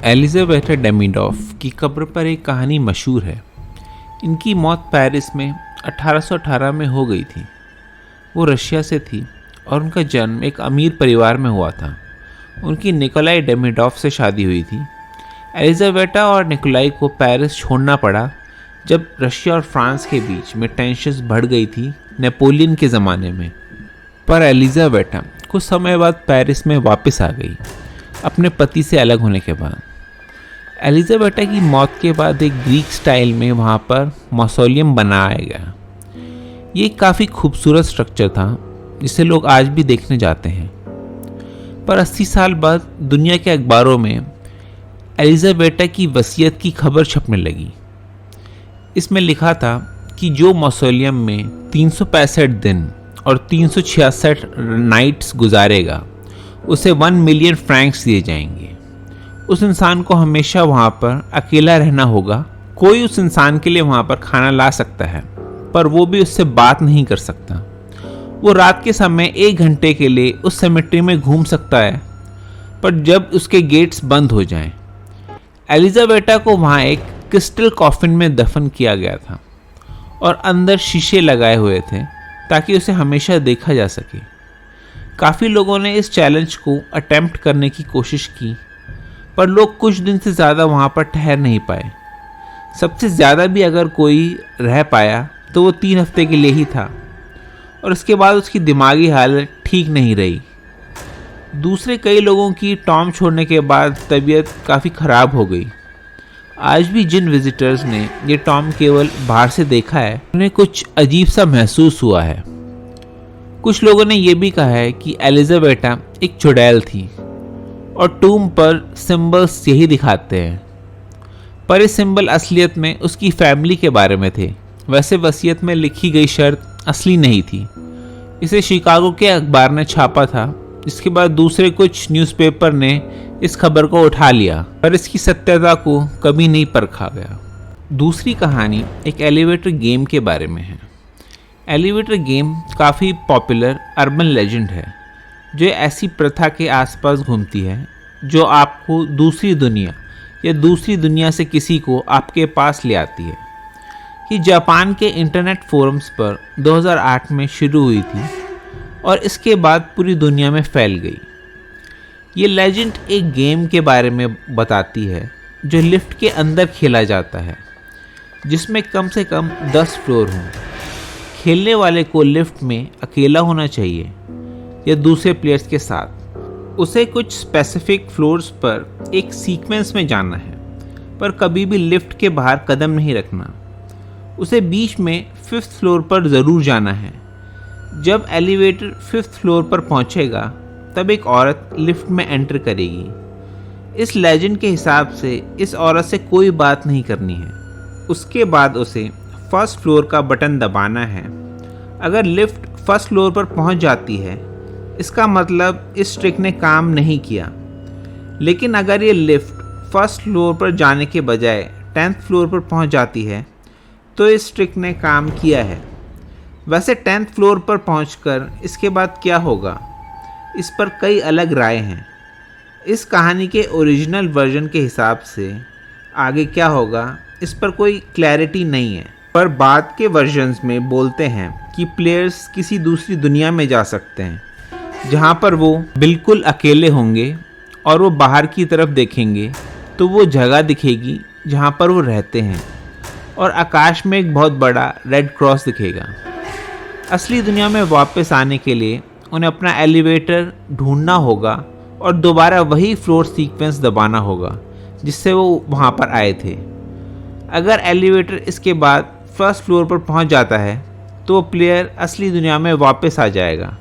एलिज़ाबेथा Demidov की कब्र पर एक कहानी मशहूर है। इनकी मौत पेरिस में 1818 में हो गई थी। वो रशिया से थी और उनका जन्म एक अमीर परिवार में हुआ था। उनकी निकोलाई डेमिडोव से शादी हुई थी। एलिज़ाबेथा और निकोलाई को पेरिस छोड़ना पड़ा जब रशिया और फ्रांस के बीच में टेंशन्स बढ़ गई थी नेपोलियन के ज़माने में। पर एलिज़ाबेथा कुछ समय बाद पेरिस में वापस आ गई अपने पति से अलग होने के बाद। एलिज़ाबेथा की मौत के बाद एक ग्रीक स्टाइल में वहाँ पर मौसोलियम बनाया गया। ये काफ़ी खूबसूरत स्ट्रक्चर था जिसे लोग आज भी देखने जाते हैं। पर 80 साल बाद दुनिया के अखबारों में एलिज़ाबेथा की वसीयत की खबर छपने लगी। इसमें लिखा था कि जो मौसोलियम में 365 दिन और 366 नाइट्स गुजारेगा उसे 1 मिलियन फ्रैंक्स दिए जाएंगे। उस इंसान को हमेशा वहाँ पर अकेला रहना होगा। कोई उस इंसान के लिए वहाँ पर खाना ला सकता है पर वो भी उससे बात नहीं कर सकता। वो रात के समय 1 घंटे के लिए उस सेमेट्री में घूम सकता है पर जब उसके गेट्स बंद हो जाएं। एलिज़ाबेथा को वहाँ एक क्रिस्टल कॉफिन में दफन किया गया था और अंदर शीशे लगाए हुए थे ताकि उसे हमेशा देखा जा सके। काफ़ी लोगों ने इस चैलेंज को अटेम्प्ट करने की कोशिश की पर लोग कुछ दिन से ज़्यादा वहाँ पर ठहर नहीं पाए। सबसे ज़्यादा भी अगर कोई रह पाया तो वो 3 हफ्ते के लिए ही था और उसके बाद उसकी दिमागी हालत ठीक नहीं रही। दूसरे कई लोगों की टॉम छोड़ने के बाद तबीयत काफ़ी ख़राब हो गई। आज भी जिन विजिटर्स ने ये टॉम केवल बाहर से देखा है उन्हें कुछ अजीब सा महसूस हुआ है। कुछ लोगों ने यह भी कहा है कि एलिज़ाबेथा एक चुड़ैल थी और टूम पर सिंबल्स यही दिखाते हैं। पर ये सिंबल असलियत में उसकी फैमिली के बारे में थे। वैसे वसीयत में लिखी गई शर्त असली नहीं थी। इसे शिकागो के अखबार ने छापा था। इसके बाद दूसरे कुछ न्यूज़पेपर ने इस खबर को उठा लिया पर इसकी सत्यता को कभी नहीं परखा गया। दूसरी कहानी एक एलिवेटर गेम के बारे में है। एलिवेटर गेम काफ़ी पॉपुलर अर्बन लेजेंड है जो ऐसी प्रथा के आसपास घूमती है जो आपको दूसरी दुनिया या दूसरी दुनिया से किसी को आपके पास ले आती है। कि जापान के इंटरनेट फोरम्स पर 2008 में शुरू हुई थी और इसके बाद पूरी दुनिया में फैल गई। ये लेजेंड एक गेम के बारे में बताती है जो लिफ्ट के अंदर खेला जाता है जिसमें कम से कम 10 फ्लोर हों। खेलने वाले को लिफ्ट में अकेला होना चाहिए या दूसरे प्लेयर्स के साथ। उसे कुछ स्पेसिफिक फ्लोर्स पर एक सीक्वेंस में जाना है पर कभी भी लिफ्ट के बाहर कदम नहीं रखना। उसे बीच में 5th फ्लोर पर ज़रूर जाना है। जब एलिवेटर 5th फ्लोर पर पहुंचेगा तब एक औरत लिफ्ट में एंटर करेगी। इस लेजेंड के हिसाब से इस औरत से कोई बात नहीं करनी है। उसके बाद उसे 1st फ्लोर का बटन दबाना है। अगर लिफ्ट 1st फ्लोर पर पहुंच जाती है इसका मतलब इस ट्रिक ने काम नहीं किया। लेकिन अगर ये लिफ्ट 1st फ्लोर पर जाने के बजाय 10th फ्लोर पर पहुंच जाती है तो इस ट्रिक ने काम किया है। वैसे 10th फ्लोर पर पहुंचकर इसके बाद क्या होगा इस पर कई अलग राय हैं। इस कहानी के ओरिजिनल वर्जन के हिसाब से आगे क्या होगा इस पर कोई क्लैरिटी नहीं है। पर बाद के वर्जन्स में बोलते हैं कि प्लेयर्स किसी दूसरी दुनिया में जा सकते हैं जहां पर वो बिल्कुल अकेले होंगे और वो बाहर की तरफ देखेंगे तो वो जगह दिखेगी जहां पर वो रहते हैं और आकाश में एक बहुत बड़ा रेड क्रॉस दिखेगा। असली दुनिया में वापस आने के लिए उन्हें अपना एलिवेटर ढूंढना होगा और दोबारा वही फ्लोर सीक्वेंस दबाना होगा जिससे वो वहाँ पर आए थे। अगर एलिवेटर इसके बाद 1st फ्लोर पर पहुँच जाता है तो प्लेयर असली दुनिया में वापस आ जाएगा।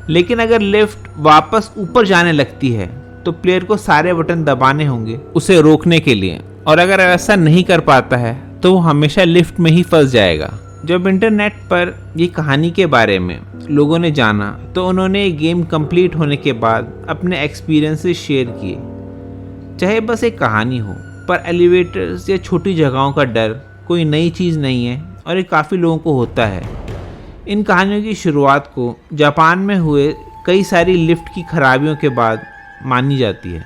लेकिन अगर लिफ्ट वापस ऊपर जाने लगती है तो प्लेयर को सारे बटन दबाने होंगे उसे रोकने के लिए और अगर ऐसा नहीं कर पाता है तो वो हमेशा लिफ्ट में ही फंस जाएगा। जब इंटरनेट पर ये कहानी के बारे में लोगों ने जाना तो उन्होंने ये गेम कंप्लीट होने के बाद अपने एक्सपीरियंसेस शेयर किए। चाहे बस एक कहानी हो पर एलिवेटर्स या छोटी जगहों का डर कोई नई चीज़ नहीं है और ये काफ़ी लोगों को होता है। इन कहानियों की शुरुआत को जापान में हुए कई सारी लिफ्ट की खराबियों के बाद मानी जाती है।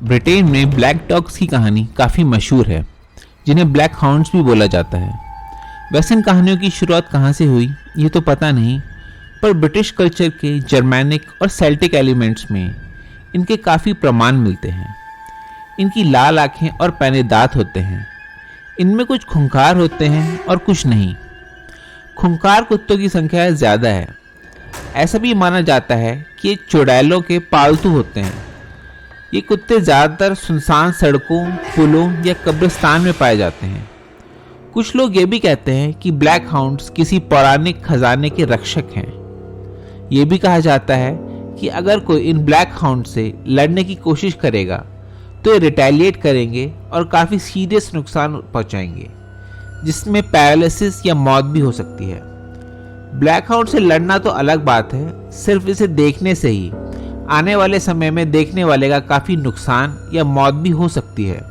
ब्रिटेन में ब्लैक डॉग्स की कहानी काफ़ी मशहूर है, जिन्हें ब्लैक हाउंड्स भी बोला जाता है। वैसे इन कहानियों की शुरुआत कहाँ से हुई ये तो पता नहीं, पर ब्रिटिश कल्चर के जर्मैनिक और सेल्टिक एलिमेंट्स में इनके काफ़ी प्रमाण मिलते हैं। इनकी लाल आँखें और पैने दांत होते हैं। इनमें कुछ खूंखार होते हैं और कुछ नहीं। खूंखार कुत्तों की संख्या ज़्यादा है। ऐसा भी माना जाता है कि ये चुड़ैलों के पालतू होते हैं। ये कुत्ते ज़्यादातर सुनसान सड़कों, पुलों या कब्रिस्तान में पाए जाते हैं। कुछ लोग ये भी कहते हैं कि ब्लैक हाउंड्स किसी पौराणिक खजाने के रक्षक हैं। ये भी कहा जाता है कि अगर कोई इन ब्लैक हाउंड से लड़ने की कोशिश करेगा तो ये रिटेलिएट करेंगे और काफ़ी सीरियस नुकसान पहुंचाएंगे, जिसमें पैरालिसिस या मौत भी हो सकती है। ब्लैक हाउंड से लड़ना तो अलग बात है, सिर्फ इसे देखने से ही आने वाले समय में देखने वाले का काफ़ी नुकसान या मौत भी हो सकती है।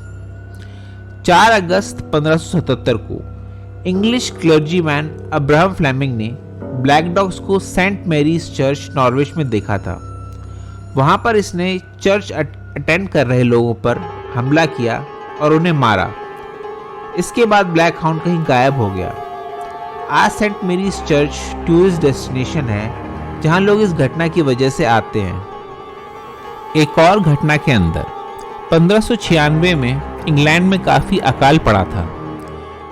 4 अगस्त 1577 को इंग्लिश क्लर्जीमैन अब्राहम फ्लेमिंग ने ब्लैक डॉग्स को सेंट मैरीज चर्च नॉर्विच में देखा था। वहाँ पर इसने चर्च अटेंड कर रहे लोगों पर हमला किया और उन्हें मारा। इसके बाद ब्लैक हाउंड कहीं गायब हो गया। आज Saint Mary's church tourist destination है, जहाँ लोग इस घटना की वजह से आते हैं। एक और घटना के अंदर 1596 में इंग्लैंड में काफ़ी अकाल पड़ा था।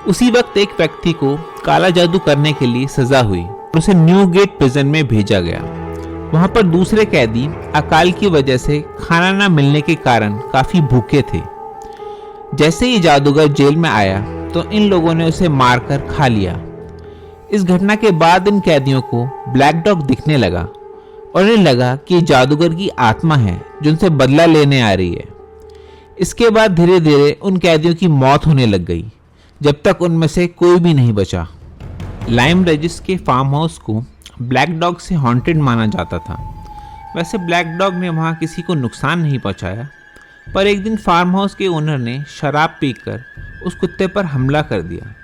उसी वक्त एक व्यक्ति को काला जादू करने के लिए सजा हुई और उसे न्यू गेट प्रिजन में भेजा गया। वहां पर दूसरे कैदी अकाल की वजह से खाना न मिलने के कारण काफ़ी भूखे थे। जैसे ही जादूगर जेल में आया तो इन लोगों ने उसे मारकर खा लिया। इस घटना के बाद इन कैदियों को ब्लैक डॉग दिखने लगा और इन्हें लगा कि जादूगर की आत्मा है जो उनसे बदला लेने आ रही है। इसके बाद धीरे धीरे उन कैदियों की मौत होने लग गई, जब तक उनमें से कोई भी नहीं बचा। लाइम रेजिस के फार्म हाउस को ब्लैक डॉग से हॉन्टेड माना जाता था। वैसे ब्लैक डॉग ने वहाँ किसी को नुकसान नहीं पहुँचाया, पर एक दिन फार्म हाउस के ओनर ने शराब पीकर उस कुत्ते पर हमला कर दिया।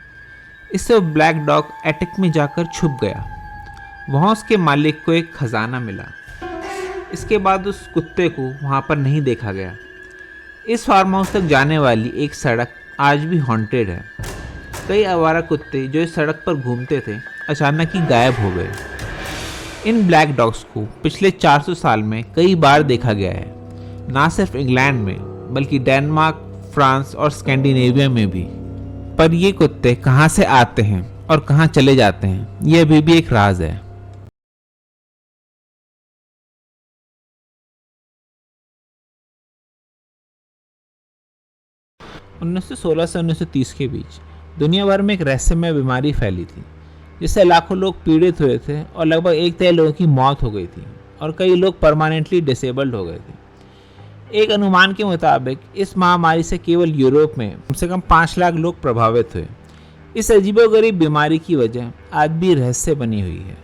इससे ब्लैक डॉग एटिक में जाकर छुप गया। वहाँ उसके मालिक को एक खजाना मिला। इसके बाद उस कुत्ते को वहाँ पर नहीं देखा गया। इस फार्म हाउस तक जाने वाली एक सड़क आज भी हॉन्टेड है। कई आवारा कुत्ते जो इस सड़क पर घूमते थे अचानक ही गायब हो गए। इन ब्लैक डॉग्स को पिछले 400 साल में कई बार देखा गया है, ना सिर्फ इंग्लैंड में बल्कि डेनमार्क, फ्रांस और स्कैंडिनेविया में भी। पर ये कुत्ते कहाँ से आते हैं और कहाँ चले जाते हैं, ये अभी भी एक राज है। 1916 से 1930 के बीच दुनिया भर में एक रहस्यमय बीमारी फैली थी, जिससे लाखों लोग पीड़ित हुए थे और लगभग 1/3 लोगों की मौत हो गई थी और कई लोग परमानेंटली डिसेबल्ड हो गए थे। एक अनुमान के मुताबिक इस महामारी से केवल यूरोप में कम से कम 5 लाख लोग प्रभावित हुए। इस अजीबोगरीब बीमारी की वजह आज भी रहस्य बनी हुई है।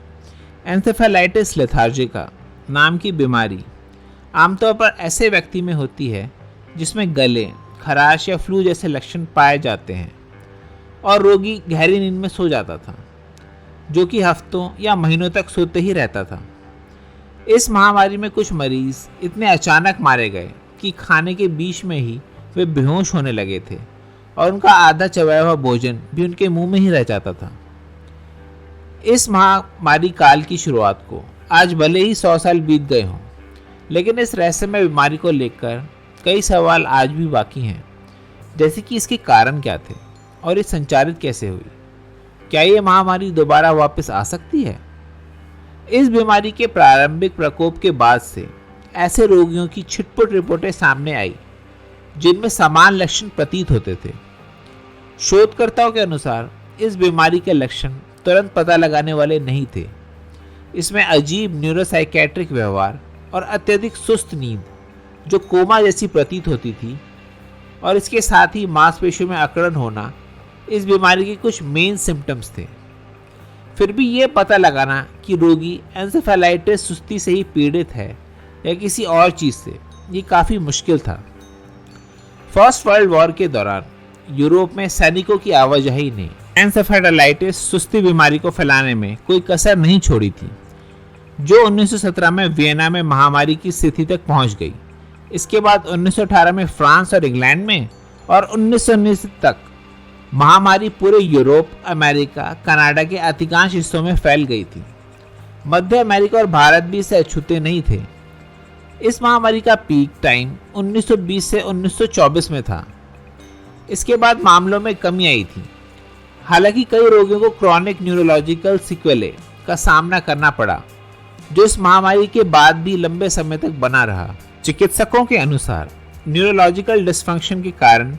एन्सेफेलाइटिस लेथार्जिका नाम की बीमारी आमतौर पर ऐसे व्यक्ति में होती है जिसमें गले, खराश या फ्लू जैसे लक्षण पाए जाते हैं और रोगी गहरी नींद में सो जाता था, जो कि हफ्तों या महीनों तक सोते ही रहता था। इस महामारी में कुछ मरीज इतने अचानक मारे गए कि खाने के बीच में ही वे बेहोश होने लगे थे और उनका आधा चबाया हुआ भोजन भी उनके मुंह में ही रह जाता था। इस महामारी काल की शुरुआत को आज भले ही 100 साल बीत गए हों, लेकिन इस रहस्यमय बीमारी को लेकर कई सवाल आज भी बाकी हैं, जैसे कि इसके कारण क्या थे और ये संचारित कैसे हुई। क्या ये महामारी दोबारा वापस आ सकती है? इस बीमारी के प्रारंभिक प्रकोप के बाद से ऐसे रोगियों की छिटपुट रिपोर्टें सामने आई जिनमें समान लक्षण प्रतीत होते थे। शोधकर्ताओं के अनुसार इस बीमारी के लक्षण तुरंत पता लगाने वाले नहीं थे। इसमें अजीब न्यूरोसाइकेट्रिक व्यवहार और अत्यधिक सुस्त नींद जो कोमा जैसी प्रतीत होती थी, और इसके साथ ही मांसपेशियों में अकड़न होना इस बीमारी के कुछ मेन सिम्टम्स थे। फिर भी ये पता लगाना कि रोगी एन्सेफेलाइटिस सुस्ती से ही पीड़ित है या किसी और चीज़ से, ये काफ़ी मुश्किल था। फर्स्ट वर्ल्ड वॉर के दौरान यूरोप में सैनिकों की आवाजाही ने एन्सेफेलाइटिस सुस्ती बीमारी को फैलाने में कोई कसर नहीं छोड़ी थी, जो 1917 में वियना में महामारी की स्थिति तक पहुंच गई। इसके बाद 1918 में फ्रांस और इंग्लैंड में, और 1919 तक महामारी पूरे यूरोप, अमेरिका, कनाडा के अधिकांश हिस्सों में फैल गई थी। मध्य अमेरिका और भारत भी इसे अछूते नहीं थे। इस महामारी का पीक टाइम 1920 से 1924 में था। इसके बाद मामलों में कमी आई थी। हालांकि कई रोगियों को क्रॉनिक न्यूरोलॉजिकल सिक्वेले का सामना करना पड़ा, जो इस महामारी के बाद भी लंबे समय तक बना रहा। चिकित्सकों के अनुसार न्यूरोलॉजिकल डिसफंक्शन के कारण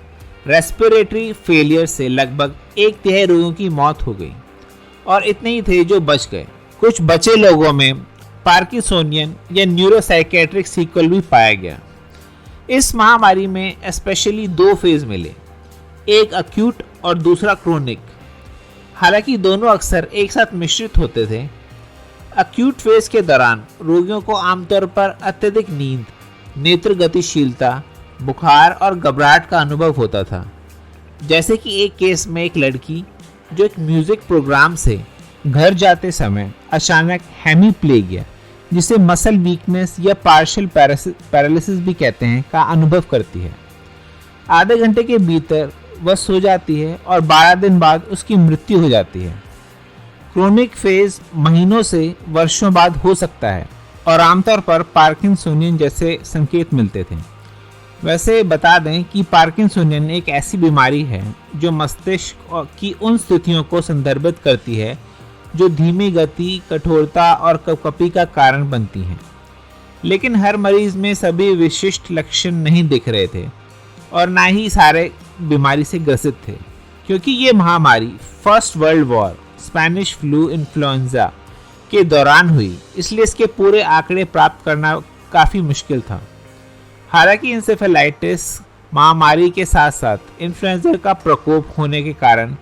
रेस्पिरेटरी फेलियर से लगभग 1/3 रोगियों की मौत हो गई, और इतने ही थे जो बच गए। कुछ बचे लोगों में पार्किंसोनियन या न्यूरोसाइकेट्रिक सीक्वल भी पाया गया। इस महामारी में स्पेशली 2 फेज मिले, एक अक्यूट और दूसरा क्रोनिक। हालांकि दोनों अक्सर एक साथ मिश्रित होते थे। अक्यूट फेज के दौरान रोगियों को आमतौर पर अत्यधिक नींद, नेत्र गतिशीलता, बुखार और घबराहट का अनुभव होता था। जैसे कि एक केस में एक लड़की जो एक म्यूजिक प्रोग्राम से घर जाते समय अचानक हेमीप्लेगिया, जिसे मसल वीकनेस या पार्शियल पैरालिसिस भी कहते हैं, का अनुभव करती है। आधे घंटे के भीतर वह सो जाती है और 12 दिन बाद उसकी मृत्यु हो जाती है। क्रोनिक फेज महीनों से वर्षों बाद हो सकता है और आमतौर पर पार्किंसोनियन जैसे संकेत मिलते थे। वैसे बता दें कि पार्किंसोनियन एक ऐसी बीमारी है जो मस्तिष्क की उन स्थितियों को संदर्भित करती है जो धीमी गति, कठोरता और कपकपी का कारण बनती हैं। लेकिन हर मरीज में सभी विशिष्ट लक्षण नहीं दिख रहे थे और ना ही सारे बीमारी से ग्रसित थे, क्योंकि ये महामारी first world war, Spanish flu influenza के दौरान हुई, इसलिए इसके पूरे आंकड़े प्राप्त करना काफ़ी मुश्किल था। हालांकि इंसेफेलाइटिस महामारी के साथ साथ इन्फ्लुएंजा का प्रकोप होने के कारण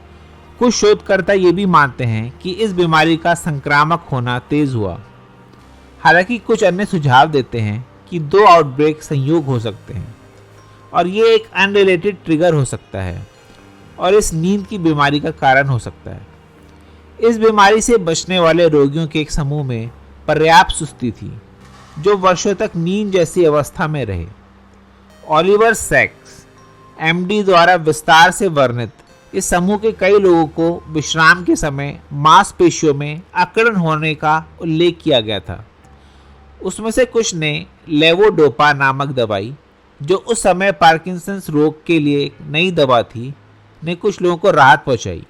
कुछ शोधकर्ता ये भी मानते हैं कि इस बीमारी का संक्रामक होना तेज हुआ। हालांकि कुछ अन्य सुझाव देते हैं कि 2 आउटब्रेक संयोग हो सकते हैं और ये एक अनरिलेटेड ट्रिगर हो सकता है और इस नींद की बीमारी का कारण हो सकता है। इस बीमारी से बचने वाले रोगियों के एक समूह में पर्याप्त सुस्ती थी जो वर्षों तक नींद जैसी अवस्था में रहे। ओलिवर सैक्स एमडी द्वारा विस्तार से वर्णित इस समूह के कई लोगों को विश्राम के समय मांसपेशियों में अकड़न होने का उल्लेख किया गया था। उसमें से कुछ ने लेवोडोपा नामक दवाई, जो उस समय पार्किंसंस रोग के लिए एक नई दवा थी, ने कुछ लोगों को राहत पहुंचाई।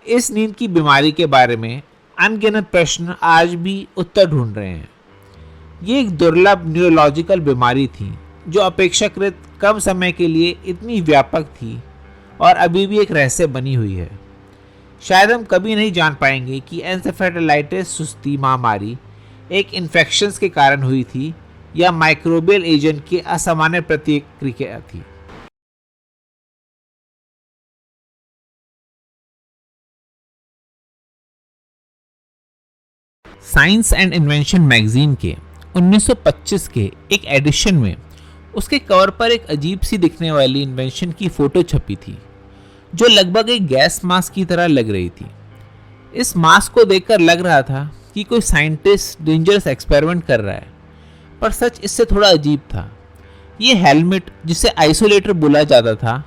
इस नींद की बीमारी के बारे में अनगिनत प्रश्न आज भी उत्तर ढूंढ रहे हैं। ये एक दुर्लभ न्यूरोलॉजिकल बीमारी थी जो अपेक्षाकृत कम समय के लिए इतनी व्यापक थी और अभी भी एक रहस्य बनी हुई है। शायद हम कभी नहीं जान पाएंगे कि एन्सेफेलाइटिस सुस्ती महामारी एक इन्फेक्शंस के कारण हुई थी या माइक्रोबियल एजेंट की असामान्य प्रतिक्रिया थी। साइंस एंड इन्वेंशन मैगजीन के 1925 के एक एडिशन में उसके कवर पर एक अजीब सी दिखने वाली इन्वेंशन की फोटो छपी थी जो लगभग एक गैस मास्क की तरह लग रही थी। इस मास्क को देखकर लग रहा था कि कोई साइंटिस्ट डेंजरस एक्सपेरिमेंट कर रहा है, पर सच इससे थोड़ा अजीब था। ये हेलमेट, जिसे आइसोलेटर बोला जाता था,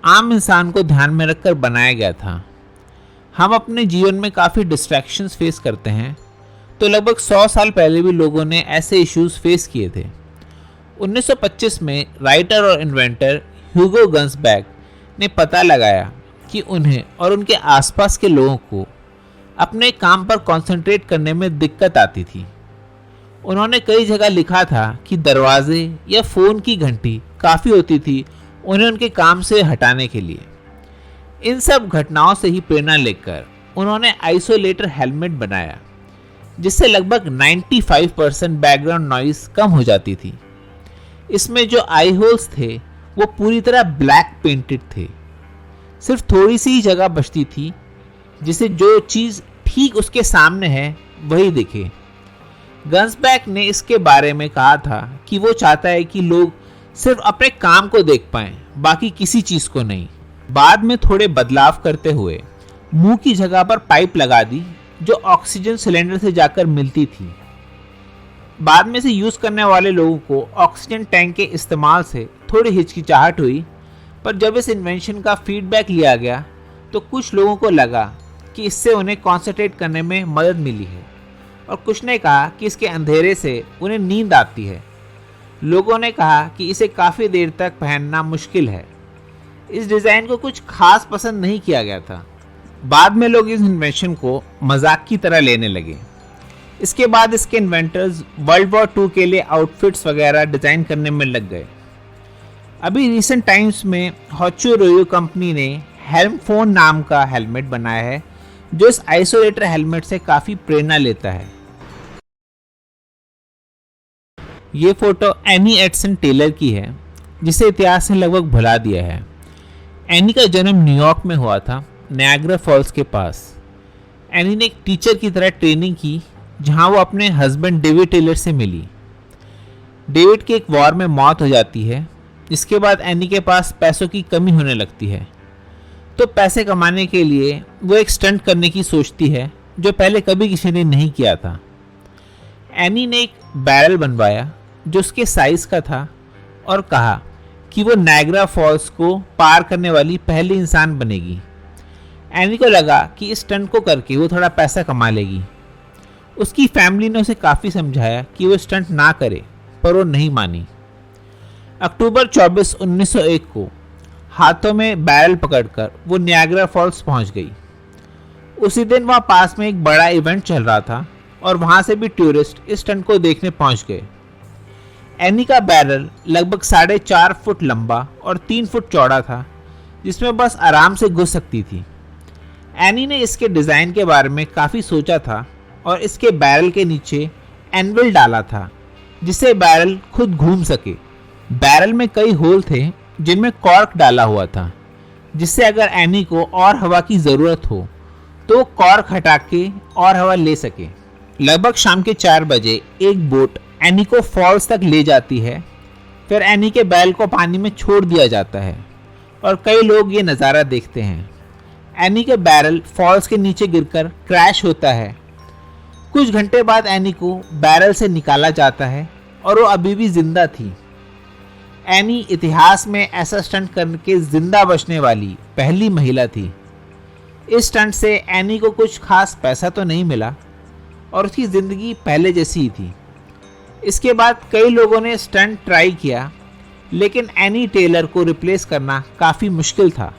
आम इंसान को ध्यान में रखकर बनाया गया था। हम अपने जीवन में काफ़ी डिस्ट्रैक्शंस फेस करते हैं, तो लगभग 100 साल पहले भी लोगों ने ऐसे इश्यूज फेस किए थे। 1925 में राइटर और इन्वेंटर ह्यूगो गन्सबैक ने पता लगाया कि उन्हें और उनके आसपास के लोगों को अपने काम पर कंसंट्रेट करने में दिक्कत आती थी। उन्होंने कई जगह लिखा था कि दरवाजे या फ़ोन की घंटी काफ़ी होती थी उन्हें उनके काम से हटाने के लिए। इन सब घटनाओं से ही प्रेरणा लेकर उन्होंने आइसोलेटर हेलमेट बनाया, जिससे लगभग 95% बैकग्राउंड नॉइस कम हो जाती थी। इसमें जो आई होल्स थे वो पूरी तरह ब्लैक पेंटेड थे। सिर्फ थोड़ी सी ही जगह बचती थी जिसे जो चीज़ ठीक उसके सामने है वही दिखे। गन्सबैक ने इसके बारे में कहा था कि वो चाहता है कि लोग सिर्फ अपने काम को देख पाएं, बाकी किसी चीज़ को नहीं। बाद में थोड़े बदलाव करते हुए मुंह की जगह पर पाइप लगा दी जो ऑक्सीजन सिलेंडर से जाकर मिलती थी। बाद में इसे यूज़ करने वाले लोगों को ऑक्सीजन टैंक के इस्तेमाल से थोड़ी हिचकिचाहट हुई, पर जब इस इन्वेंशन का फीडबैक लिया गया तो कुछ लोगों को लगा कि इससे उन्हें कॉन्सेंट्रेट करने में मदद मिली है, और कुछ ने कहा कि इसके अंधेरे से उन्हें नींद आती है। लोगों ने कहा कि इसे काफ़ी देर तक पहनना मुश्किल है। इस डिज़ाइन को कुछ खास पसंद नहीं किया गया था। बाद में लोग इस इन्वेंशन को मजाक की तरह लेने लगे। इसके बाद इसके इन्वेंटर्स वर्ल्ड वॉर 2 के लिए आउटफिट्स वगैरह डिज़ाइन करने में लग गए। अभी रिसेंट टाइम्स में होचो रोयो कंपनी ने हेल्म फोन नाम का हेलमेट बनाया है, जो इस आइसोलेटर हेलमेट से काफ़ी प्रेरणा लेता है। ये फोटो एनी एडसन टेलर की है, जिसे इतिहास ने लगभग भुला दिया है। एनी का जन्म न्यूयॉर्क में हुआ था, नायग्रा फॉल्स के पास। एनी ने एक टीचर की तरह ट्रेनिंग की, जहां वो अपने हस्बैंड डेविड टेलर से मिली। डेविड की एक वॉर में मौत हो जाती है, जिसके बाद एनी के पास पैसों की कमी होने लगती है। तो पैसे कमाने के लिए वो एक स्टंट करने की सोचती है, जो पहले कभी किसी ने नहीं किया था। एनी ने एक बैरल बनवाया जो उसके साइज का था, और कहा कि वो नायग्रा फॉल्स को पार करने वाली पहली इंसान बनेगी। एनी को लगा कि इस स्टंट को करके वो थोड़ा पैसा कमा लेगी। उसकी फैमिली ने उसे काफ़ी समझाया कि वो स्टंट ना करे, पर वो नहीं मानी। अक्टूबर 24, 1901 को हाथों में बैरल पकड़कर वो नायग्रा फॉल्स पहुंच गई। उसी दिन वहाँ पास में एक बड़ा इवेंट चल रहा था, और वहाँ से भी टूरिस्ट इस स्टंट को देखने पहुंच गए। एनी का बैरल लगभग 4.5 फुट लंबा और 3 फुट चौड़ा था, जिसमें बस आराम से घुस सकती थी। एनी ने इसके डिज़ाइन के बारे में काफ़ी सोचा था, और इसके बैरल के नीचे एनविल डाला था, जिससे बैरल खुद घूम सके। बैरल में कई होल थे जिनमें कॉर्क डाला हुआ था, जिससे अगर एनी को और हवा की ज़रूरत हो तो कॉर्क हटा के और हवा ले सके। लगभग शाम के 4 बजे एक बोट एनी को फॉल्स तक ले जाती है। फिर एनी के बैल को पानी में छोड़ दिया जाता है, और कई लोग ये नज़ारा देखते हैं। एनी के बैरल फॉल्स के नीचे गिरकर क्रैश होता है। कुछ घंटे बाद एनी को बैरल से निकाला जाता है, और वो अभी भी जिंदा थी। एनी इतिहास में ऐसा स्टंट करके जिंदा बचने वाली पहली महिला थी। इस स्टंट से एनी को कुछ खास पैसा तो नहीं मिला, और उसकी ज़िंदगी पहले जैसी ही थी। इसके बाद कई लोगों ने स्टंट ट्राई किया, लेकिन एनी टेलर को रिप्लेस करना काफ़ी मुश्किल था।